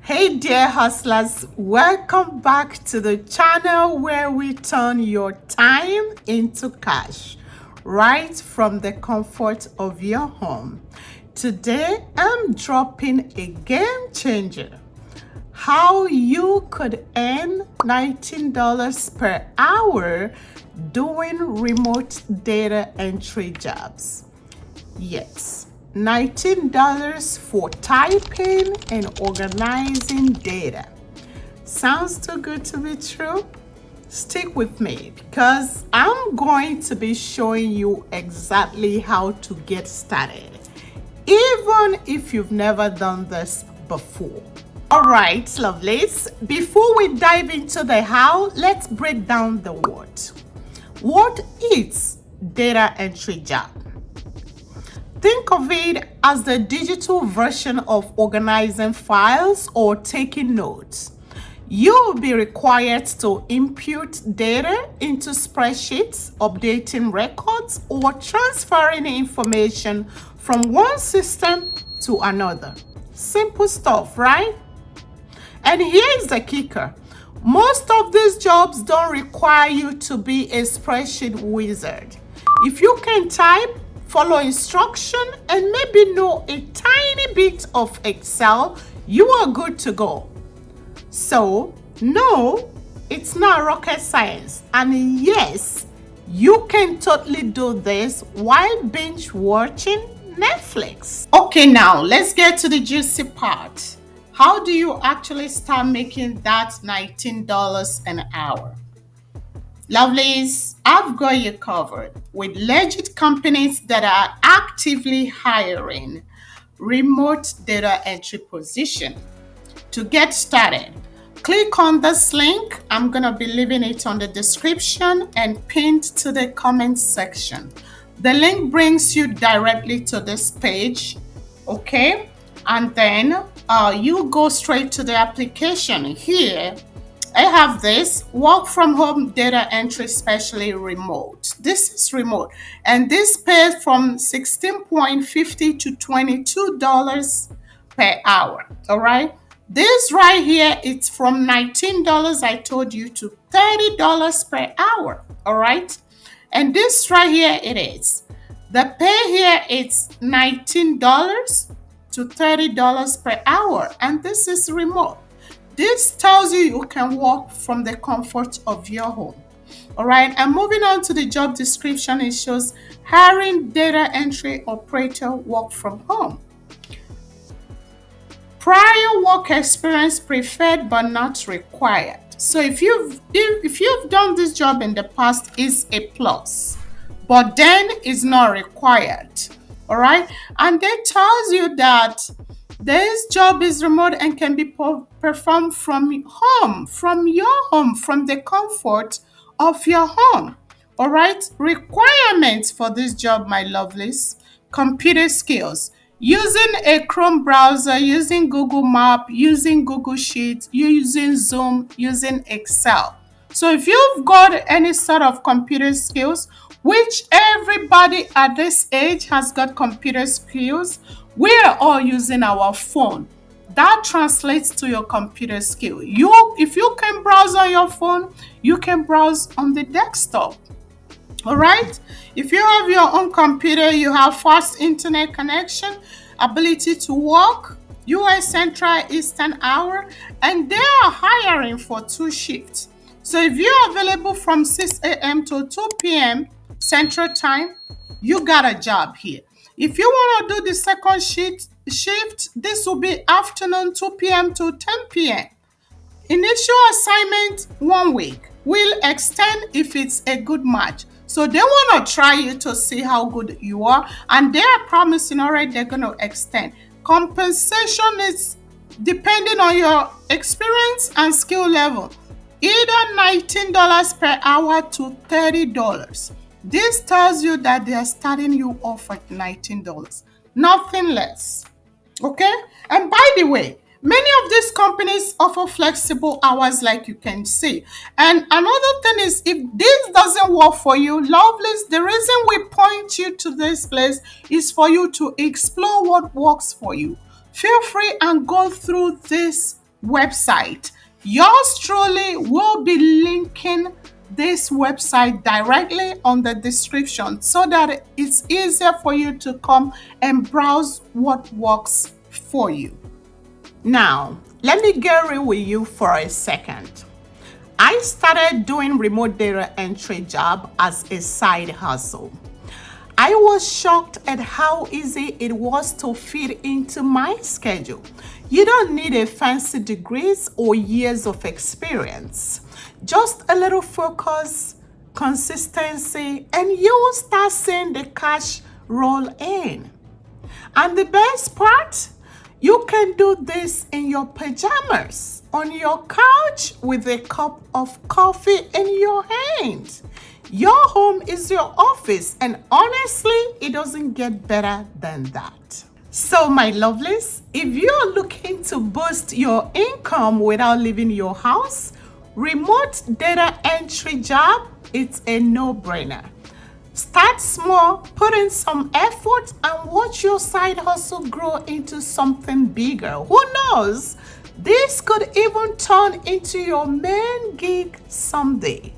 Hey dear hustlers, welcome back to the channel where we turn your time into cash right from the comfort of your home. Today I'm dropping a game changer. How you could earn $19 per hour doing remote data entry jobs. Yes, $19 for typing and organizing data. Sounds too good to be true? Stick with me because I'm going to be showing you exactly how to get started, even if you've never done this before. All right, lovelies, before we dive into the how, let's break down the what. What is data entry job? Think of it as the digital version of organizing files or taking notes. You will be required to input data into spreadsheets, updating records, or transferring information from one system to another. Simple stuff, right? And here's the kicker. Most of these jobs don't require you to be a spreadsheet wizard. If you can type, follow instruction, and maybe know a tiny bit of Excel, you are good to go. So, no, it's not rocket science. And yes, you can totally do this while binge watching Netflix. Okay, now let's get to the juicy part. How do you actually start making that $19 an hour? Lovelies, I've got you covered with legit companies that are actively hiring remote data entry position. To get started, click on this link. I'm going to be leaving it on the description and pinned to the comment section. The link brings you directly to this page, okay? And then you go straight to the application. Here, I have this work from home data entry, especially remote. This is remote, and this pays from $16.50 to $22 per hour. All right. This right here, it's from $19 I told you to $30 per hour. All right. And this right here, it is. The pay here is $19 to $30 per hour, and this is remote. This tells you you can work from the comfort of your home. All right, and moving on to the job description, it shows hiring data entry operator work from home. Prior work experience preferred but not required. So if you've done this job in the past, is a plus, but then it's not required. All right, and that tells you that this job is remote and can be performed from home, from your home, from the comfort of your home. All right, requirements for this job, my lovelies: computer skills, using a Chrome browser, using Google Map, using Google Sheets, using Zoom, using Excel. So if you've got any sort of computer skills, which everybody at this age has got computer skills, we are all using our phone. That translates to your computer skill. If you can browse on your phone, you can browse on the desktop. All right. If you have your own computer, you have fast internet connection, ability to work, US Central Eastern Hour, and they are hiring for 2 shifts. So if you're available from 6 a.m. to 2 p.m. Central Time, you got a job here. If you want to do the second shift, this will be afternoon 2 p.m. to 10 p.m. Initial assignment 1 week, will extend if it's a good match. So they want to try you to see how good you are, and they are promising already they're going to extend. Compensation is depending on your experience and skill level, either $19 per hour to $30. This tells you that they are starting you off at $19, nothing less. Okay? And by the way, many of these companies offer flexible hours, like you can see. And another thing is, if this doesn't work for you, lovelies, the reason we point you to this place is for you to explore what works for you. Feel free and go through this website. Yours truly will be linking this website directly on the description so that it's easier for you to come and browse what works for you. Now, let me get real with you for a second. I started doing remote data entry job as a side hustle. I was shocked at how easy it was to fit into my schedule. You don't need a fancy degrees or years of experience. Just a little focus, consistency, and you will start seeing the cash roll in. And the best part, you can do this in your pajamas, on your couch with a cup of coffee in your hand. Your home is your office, and honestly, it doesn't get better than that. So, my lovelies, if you're looking to boost your income without leaving your house, remote data entry job, it's a no-brainer. Start small, put in some effort, and watch your side hustle grow into something bigger. Who knows? This could even turn into your main gig someday.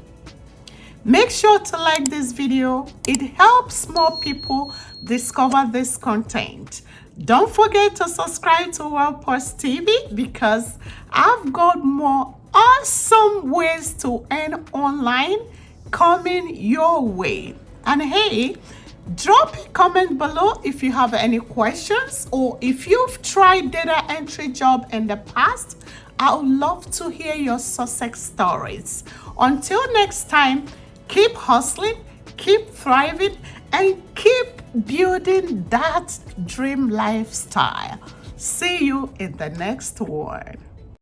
Make sure to like this video. It helps more people discover this content. Don't forget to subscribe to WellPost TV because I've got more awesome ways to earn online coming your way. And hey, drop a comment below if you have any questions or if you've tried data entry job in the past. I would love to hear your success stories. Until next time, keep hustling, keep thriving, and keep building that dream lifestyle. See you in the next one.